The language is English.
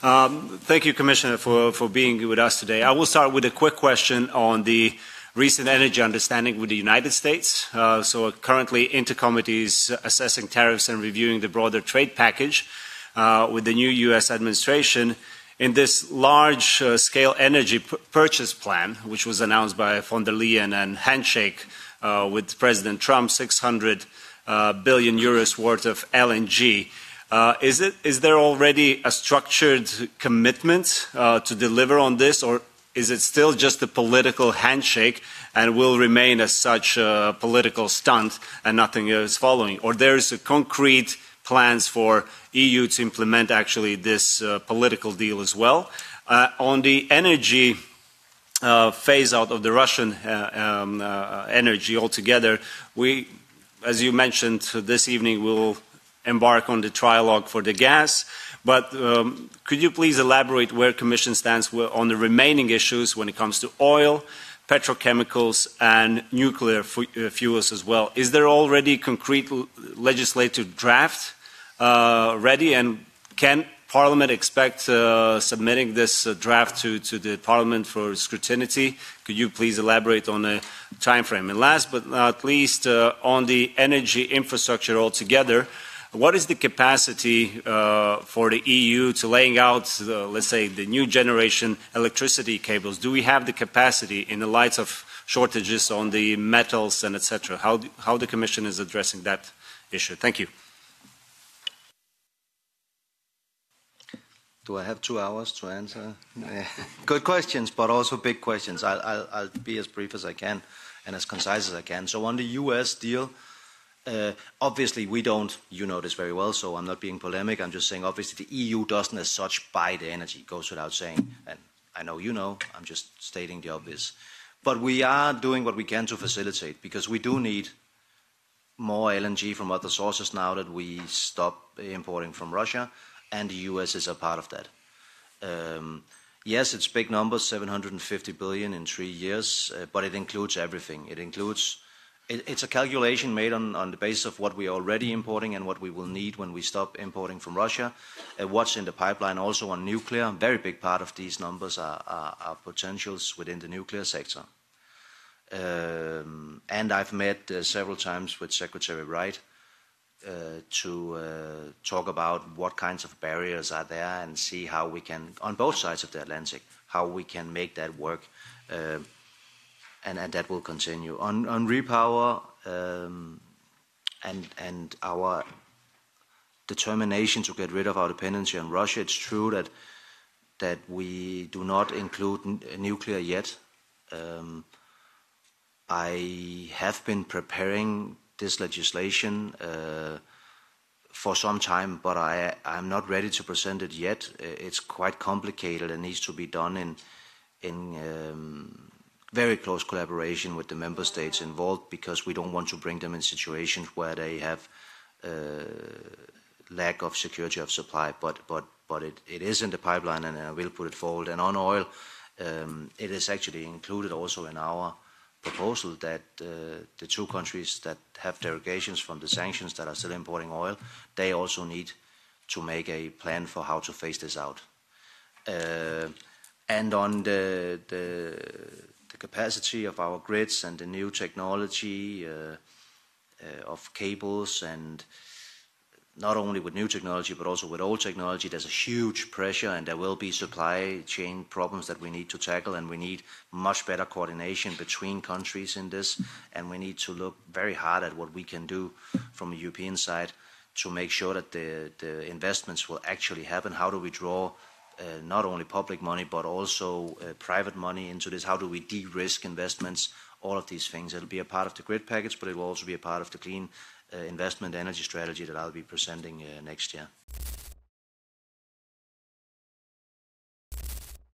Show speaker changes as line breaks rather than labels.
Thank you, Commissioner, for being with us today. I will start with a quick question on the recent energy understanding with the United States. So currently, INTA Committee is assessing tariffs and reviewing the broader trade package with the new U.S. administration. In this large-scale energy purchase plan, which was announced by von der Leyen and handshake with President Trump, 600 billion euros worth of LNG. Is there already a structured commitment to deliver on this, or is it still just a political handshake and will remain as such a political stunt and nothing is following? Or there's a concrete plans for EU to implement actually this political deal as well? On the energy phase out of the Russian energy altogether, we, as you mentioned this evening, will embark on the trialogue for the gas. But could you please elaborate where Commission stands on the remaining issues when it comes to oil, petrochemicals and nuclear fuels as well? Is there already concrete legislative draft ready, and can Parliament expect submitting this draft to the Parliament for scrutiny? Could you please elaborate on the time frame? And last but not least, on the energy infrastructure altogether, what is the capacity for the EU to laying out, let's say, the new generation electricity cables? Do we have the capacity in the light of shortages on the metals and etc.? How the Commission is addressing that issue? Thank you.
Do I have 2 hours to answer? Good questions, but also big questions. I'll be as brief as I can and as concise as I can. So on the US deal, obviously we don't, you know this very well, so I'm not being polemic. I'm just saying obviously the EU doesn't as such buy the energy, goes without saying. And I know you know, I'm just stating the obvious. But we are doing what we can to facilitate, because we do need more LNG from other sources now that we stop importing from Russia. And the US is a part of that. Yes, it's big numbers, 750 billion in 3 years, but it includes everything. It's a calculation made on the basis of what we are already importing and what we will need when we stop importing from Russia. What's in the pipeline also on nuclear. A very big part of these numbers are potentials within the nuclear sector. And I've met several times with Secretary Wright to talk about what kinds of barriers are there and see how we can, on both sides of the Atlantic, how we can make that work, and that will continue. On repower and our determination to get rid of our dependency on Russia, it's true that we do not include nuclear yet. I have been preparing this legislation for some time, but I'm not ready to present it yet. It's quite complicated and needs to be done in very close collaboration with the member states involved, because we don't want to bring them in situations where they have lack of security of supply. But it is in the pipeline, and I will put it forward. And on oil, it is actually included also in our proposal that the 2 countries that have derogations from the sanctions that are still importing oil, they also need to make a plan for how to phase this out. And on the capacity of our grids and the new technology of cables, and not only with new technology but also with old technology, there's a huge pressure, and there will be supply chain problems that we need to tackle, and we need much better coordination between countries in this, and we need to look very hard at what we can do from a European side to make sure that the investments will actually happen. How do we draw not only public money but also private money into this? How do we de-risk investments? All of these things. It'll be a part of the grid package, but it will also be a part of the clean investment energy strategy that I'll be presenting next year.